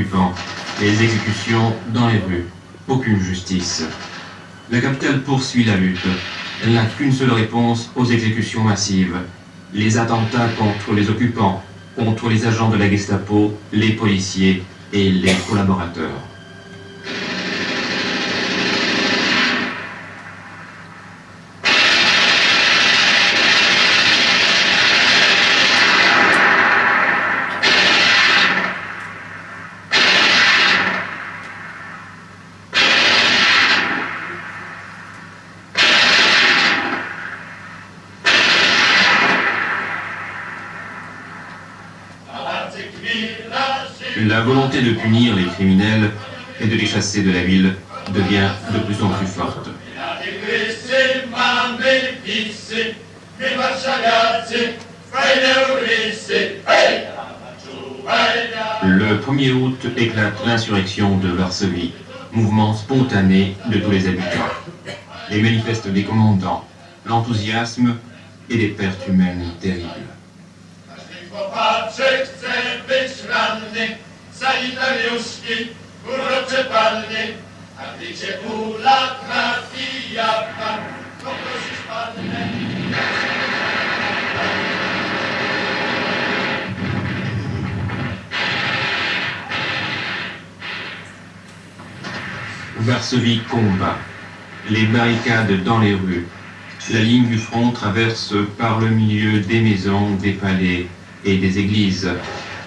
occupants. Les exécutions dans les rues. Aucune justice. La capitale poursuit la lutte. Elle n'a qu'une seule réponse aux exécutions massives. Les attentats contre les occupants, contre les agents de la Gestapo, les policiers et les collaborateurs. La volonté de punir les criminels et de les chasser de la ville devient de plus en plus forte. Le 1er août éclate l'insurrection de Varsovie, mouvement spontané de tous les habitants. Les manifestes des commandants, l'enthousiasme et des pertes humaines terribles. Sanitariuszki, urocze panny, a gdy cię ula trafi jabłka, poprosisz pannę. Varsovie combat. Les barricades dans les rues. La ligne du front traverse par le milieu des maisons, des palais et des églises,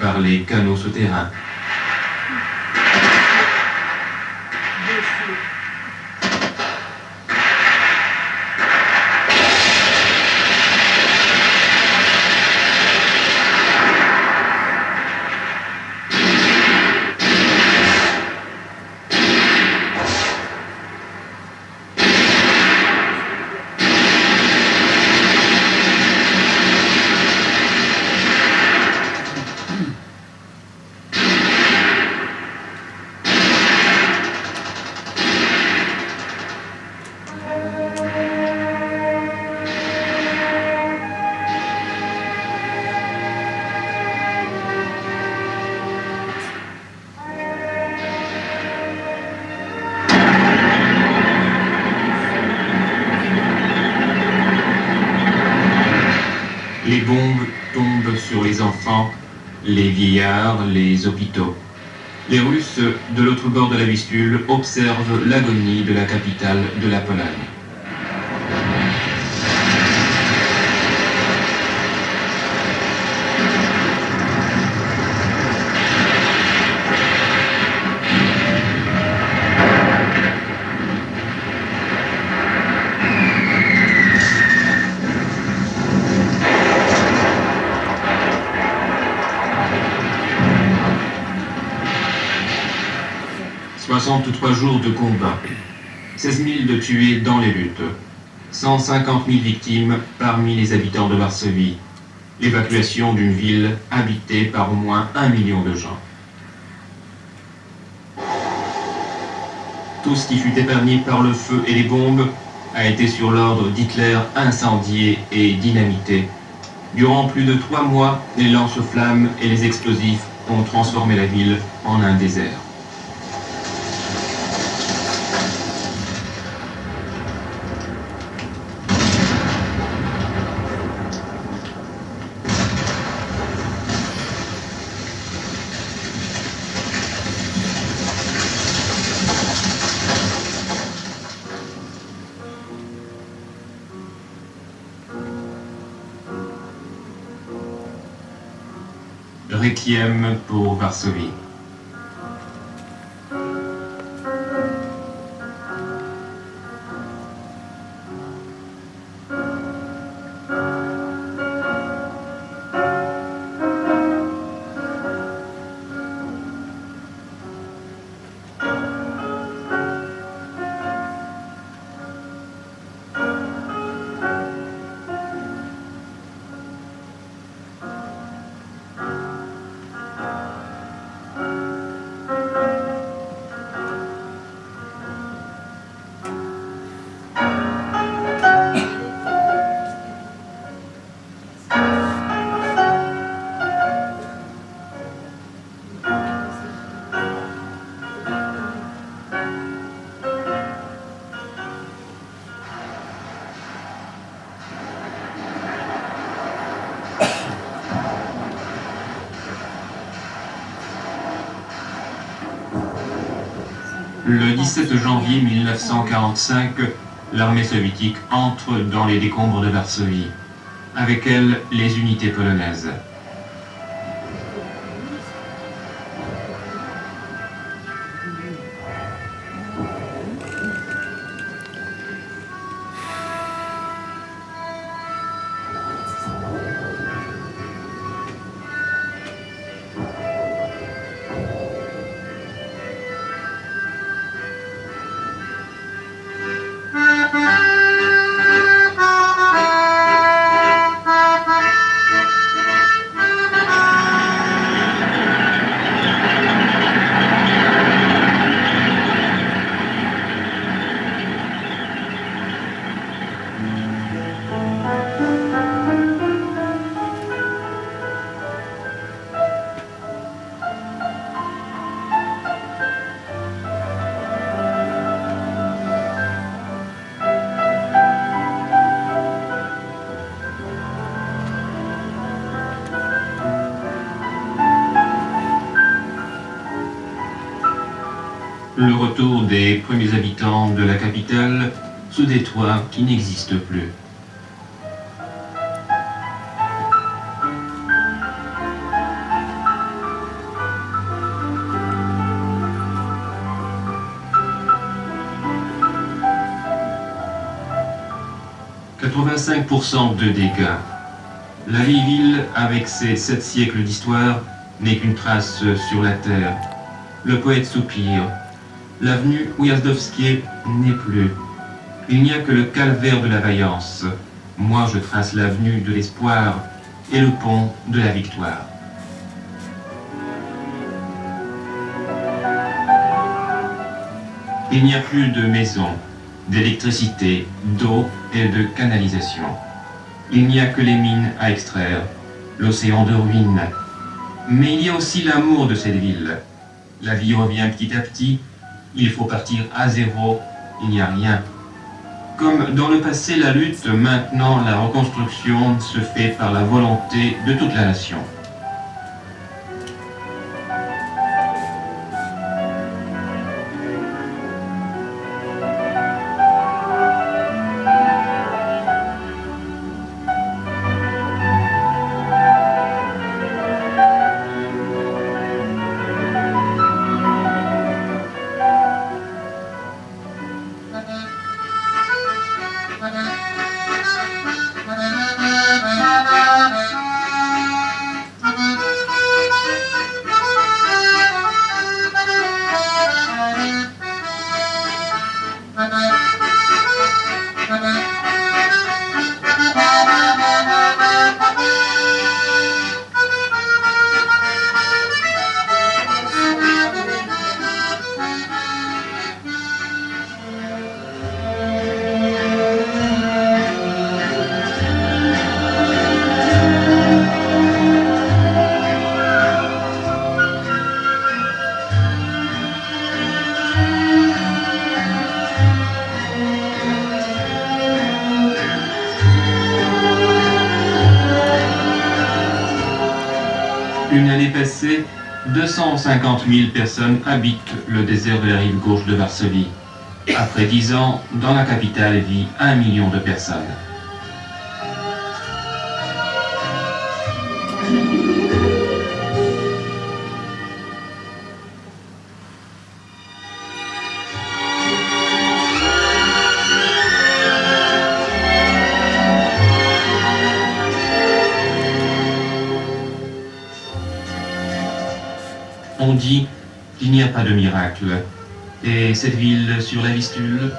par les canaux souterrains. Les bombes tombent sur les enfants, les vieillards, les hôpitaux. Les Russes, de l'autre bord de la Vistule, observent l'agonie de la capitale de la Pologne. « 63 jours de combat, 16 000 de tués dans les luttes, 150 000 victimes parmi les habitants de Varsovie, l'évacuation d'une ville habitée par au moins 1 million de gens. Tout ce qui fut épargné par le feu et les bombes a été sur l'ordre d'Hitler incendié et dynamité. Durant plus de 3 mois, les lance-flammes et les explosifs ont transformé la ville en un désert. Requiem pour Varsovie. Le 17 janvier 1945, l'armée soviétique entre dans les décombres de Varsovie. Avec elle, les unités polonaises. Le retour des premiers habitants de la capitale sous des toits qui n'existent plus. « 85% de dégâts. La vieille ville, avec ses 7 siècles d'histoire, n'est qu'une trace sur la terre. Le poète soupire. L'avenue Oujazdowskie n'est plus. Il n'y a que le calvaire de la vaillance. Moi, je trace l'avenue de l'espoir et le pont de la victoire. » Il n'y a plus de maisons, d'électricité, d'eau et de canalisation. Il n'y a que les mines à extraire, l'océan de ruines. Mais il y a aussi l'amour de cette ville. La vie revient petit à petit. Il faut partir à zéro, il n'y a rien. Comme dans le passé la lutte, maintenant la reconstruction se fait par la volonté de toute la nation. Une année passée, 250 000 personnes habitent le désert de la rive gauche de Varsovie. Après 10 ans, dans la capitale vit 1 million de personnes. On dit qu'il n'y a pas de miracle. Et cette ville sur la Vistule